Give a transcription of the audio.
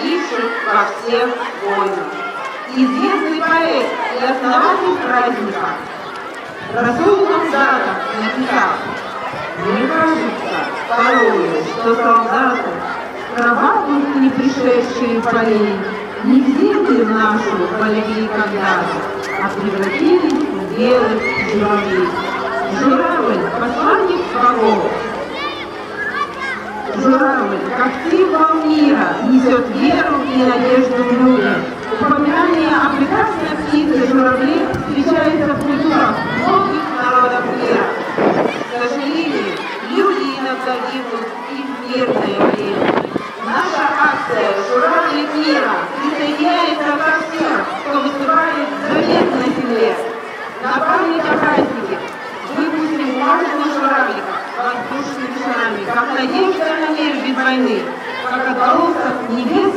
погибших во всех войнах. Известный поэт и основатель праздника Расул Хамзатов написал: «Мне кажется порою, что солдаты, кровавых не пришедшие полей, не в землю нашу полегли когда-то, а превратились в белых журавлей. Журавль — посланник богов. Журавль, как символ мира, несет веру и надежду в людям. Упоминание о прекрасной птице журавле встречается в культурах многих народов мира. К сожалению, люди иногда гибнут и в мирное время. Наша акция «Журавлик мира» присоединяется ко всем, кто выступает за мир на земле. На память о празднике выпустим бумажных журавликов воздушными шарами, как надежда на мир без войны, как отголосок небес